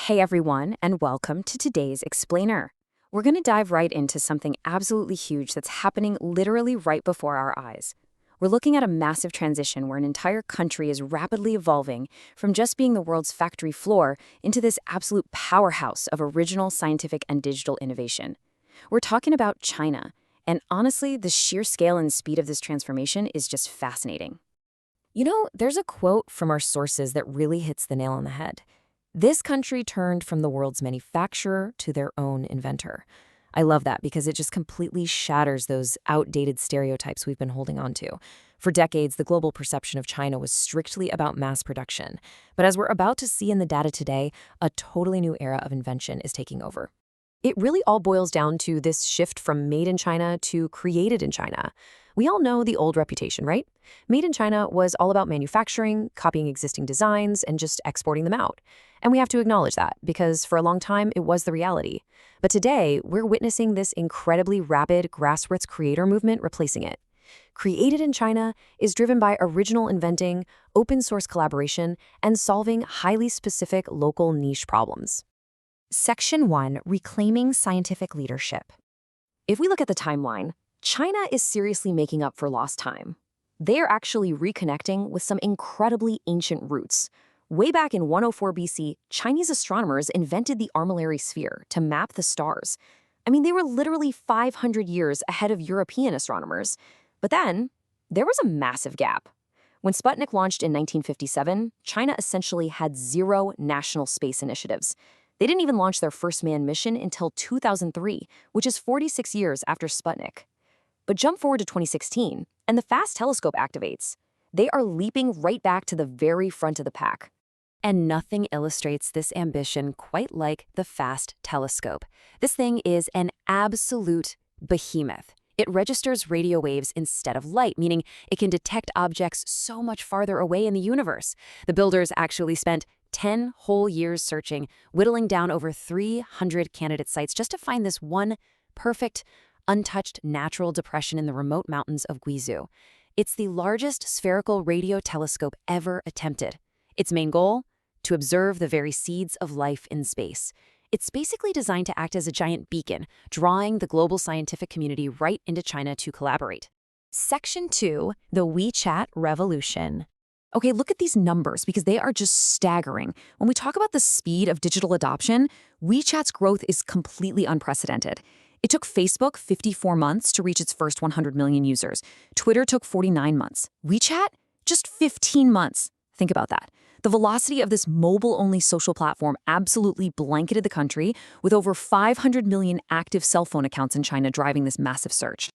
Hey everyone, and welcome to today's Explainer. We're going to dive right into something absolutely huge that's happening literally right before our eyes. We're looking at a massive transition where an entire country is rapidly evolving from just being the world's factory floor into this absolute powerhouse of original scientific and digital innovation. We're talking about China, and honestly, the sheer scale and speed of this transformation is just fascinating. There's a quote from our sources that really hits the nail on the head. This country turned from the world's manufacturer to their own inventor. I love that because it just completely shatters those outdated stereotypes we've been holding on to. For decades, the global perception of China was strictly about mass production. But as we're about to see in the data today, a totally new era of invention is taking over. It really all boils down to this shift from made in China to created in China. We all know the old reputation, right? Made in China was all about manufacturing, copying existing designs, and just exporting them out. And we have to acknowledge that, because for a long time, it was the reality. But today, we're witnessing this incredibly rapid grassroots creator movement replacing it. Created in China is driven by original inventing, open source collaboration, and solving highly specific local niche problems. Section 1, Reclaiming Scientific Leadership. If we look at the timeline, China is seriously making up for lost time. They are actually reconnecting with some incredibly ancient roots. Way back in 104 BC, Chinese astronomers invented the armillary sphere to map the stars. They were literally 500 years ahead of European astronomers. But then, there was a massive gap. When Sputnik launched in 1957, China essentially had zero national space initiatives. They didn't even launch their first manned mission until 2003, which is 46 years after Sputnik. But jump forward to 2016, and the FAST telescope activates. They are leaping right back to the very front of the pack. And nothing illustrates this ambition quite like the FAST telescope. This thing is an absolute behemoth. It registers radio waves instead of light, meaning it can detect objects so much farther away in the universe. The builders actually spent 10 whole years searching, whittling down over 300 candidate sites just to find this one perfect, untouched natural depression in the remote mountains of Guizhou. It's the largest spherical radio telescope ever attempted. Its main goal? To observe the very seeds of life in space. It's basically designed to act as a giant beacon, drawing the global scientific community right into China to collaborate. Section 2, the WeChat revolution. Okay, look at these numbers because they are just staggering. When we talk about the speed of digital adoption, WeChat's growth is completely unprecedented. It took Facebook 54 months to reach its first 100 million users. Twitter took 49 months. WeChat? Just 15 months. Think about that. The velocity of this mobile-only social platform absolutely blanketed the country, with over 500 million active cell phone accounts in China driving this massive surge.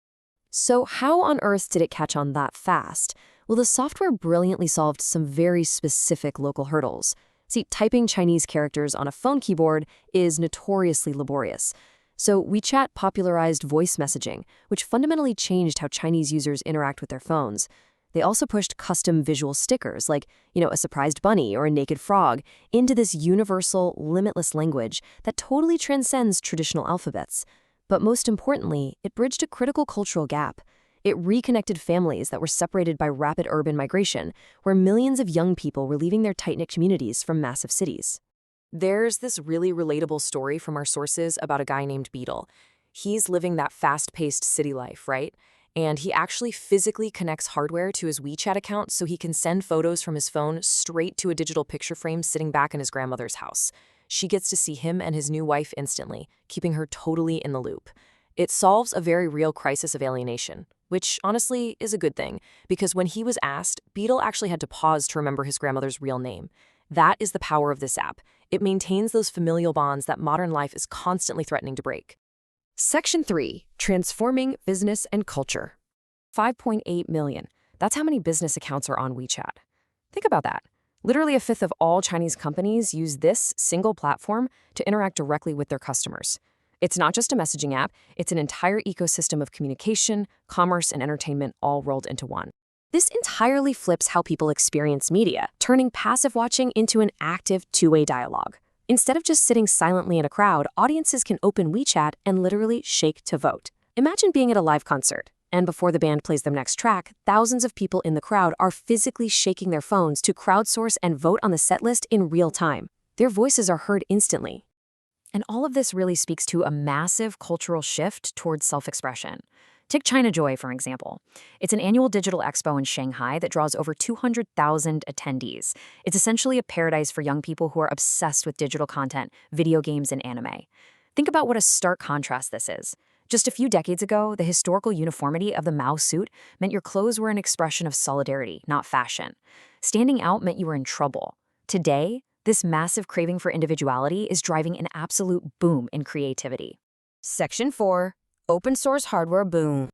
So how on earth did it catch on that fast? Well, the software brilliantly solved some very specific local hurdles. See, typing Chinese characters on a phone keyboard is notoriously laborious. So WeChat popularized voice messaging, which fundamentally changed how Chinese users interact with their phones. They also pushed custom visual stickers like, a surprised bunny or a naked frog into this universal, limitless language that totally transcends traditional alphabets. But most importantly, it bridged a critical cultural gap. It reconnected families that were separated by rapid urban migration, where millions of young people were leaving their tight-knit communities from massive cities. There's this really relatable story from our sources about a guy named Beetle. He's living that fast-paced city life, right? And he actually physically connects hardware to his WeChat account so he can send photos from his phone straight to a digital picture frame sitting back in his grandmother's house. She gets to see him and his new wife instantly, keeping her totally in the loop. It solves a very real crisis of alienation, which honestly is a good thing, because when he was asked, Beetle actually had to pause to remember his grandmother's real name. That is the power of this app. It maintains those familial bonds that modern life is constantly threatening to break. Section 3, Transforming Business and Culture. 5.8 million. That's how many business accounts are on WeChat. Think about that. Literally a fifth of all Chinese companies use this single platform to interact directly with their customers. It's not just a messaging app, it's an entire ecosystem of communication, commerce, and entertainment all rolled into one. This entirely flips how people experience media, turning passive watching into an active two-way dialogue. Instead of just sitting silently in a crowd, audiences can open WeChat and literally shake to vote. Imagine being at a live concert, and before the band plays their next track, thousands of people in the crowd are physically shaking their phones to crowdsource and vote on the set list in real time. Their voices are heard instantly. And all of this really speaks to a massive cultural shift towards self-expression. Take China Joy, for example. It's an annual digital expo in Shanghai that draws over 200,000 attendees. It's essentially a paradise for young people who are obsessed with digital content, video games, and anime. Think about what a stark contrast this is. Just a few decades ago, the historical uniformity of the Mao suit meant your clothes were an expression of solidarity, not fashion. Standing out meant you were in trouble. Today, this massive craving for individuality is driving an absolute boom in creativity. Section 4. Open source hardware boom.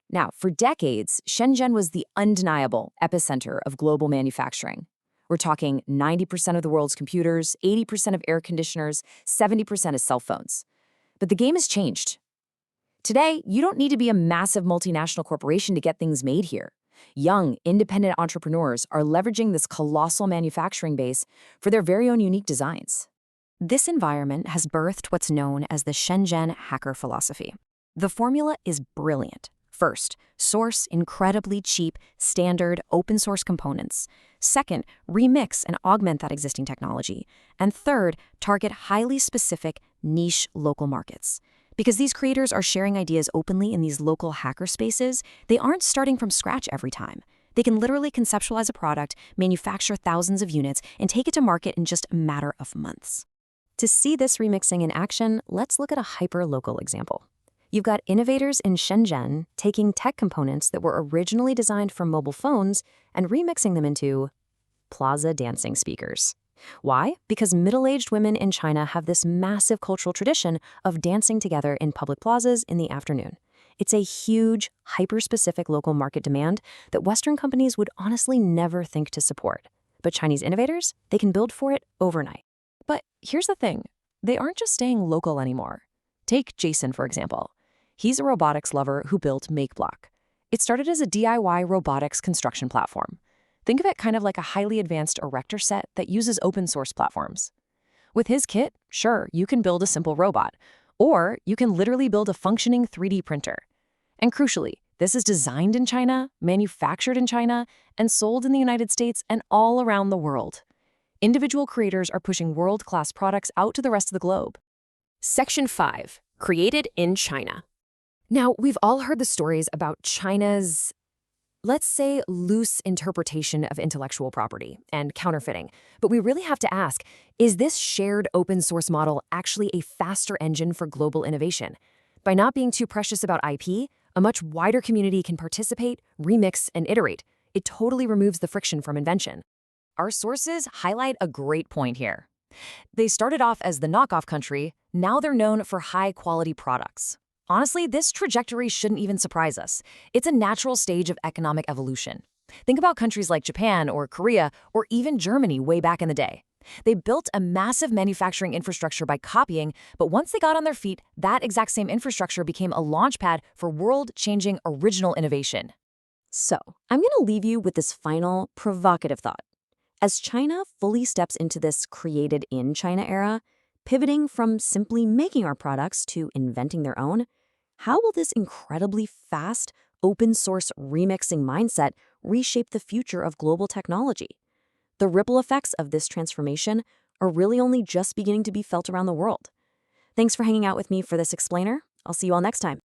Now, for decades, Shenzhen was the undeniable epicenter of global manufacturing. We're talking 90% of the world's computers, 80% of air conditioners, 70% of cell phones. But the game has changed. Today, you don't need to be a massive multinational corporation to get things made here. Young, independent entrepreneurs are leveraging this colossal manufacturing base for their very own unique designs. This environment has birthed what's known as the Shenzhen hacker philosophy. The formula is brilliant. First, source incredibly cheap, standard, open-source components. Second, remix and augment that existing technology. And third, target highly specific, niche local markets. Because these creators are sharing ideas openly in these local hacker spaces, they aren't starting from scratch every time. They can literally conceptualize a product, manufacture thousands of units, and take it to market in just a matter of months. To see this remixing in action, let's look at a hyper-local example. You've got innovators in Shenzhen taking tech components that were originally designed for mobile phones and remixing them into plaza dancing speakers. Why? Because middle-aged women in China have this massive cultural tradition of dancing together in public plazas in the afternoon. It's a huge, hyper-specific local market demand that Western companies would honestly never think to support. But Chinese innovators, they can build for it overnight. But here's the thing. They aren't just staying local anymore. Take Jason, for example. He's a robotics lover who built MakeBlock. It started as a DIY robotics construction platform. Think of it kind of like a highly advanced erector set that uses open source platforms. With his kit, sure, you can build a simple robot, or you can literally build a functioning 3D printer. And crucially, this is designed in China, manufactured in China, and sold in the United States and all around the world. Individual creators are pushing world-class products out to the rest of the globe. Section 5. Created in China. Now, we've all heard the stories about China's, let's say, loose interpretation of intellectual property and counterfeiting. But we really have to ask, is this shared open source model actually a faster engine for global innovation? By not being too precious about IP, a much wider community can participate, remix, and iterate. It totally removes the friction from invention. Our sources highlight a great point here. They started off as the knockoff country, now they're known for high-quality products. Honestly, this trajectory shouldn't even surprise us. It's a natural stage of economic evolution. Think about countries like Japan or Korea or even Germany way back in the day. They built a massive manufacturing infrastructure by copying, but once they got on their feet, that exact same infrastructure became a launchpad for world-changing original innovation. So, I'm going to leave you with this final provocative thought. As China fully steps into this created in China era, pivoting from simply making our products to inventing their own, how will this incredibly fast, open-source remixing mindset reshape the future of global technology? The ripple effects of this transformation are really only just beginning to be felt around the world. Thanks for hanging out with me for this explainer. I'll see you all next time.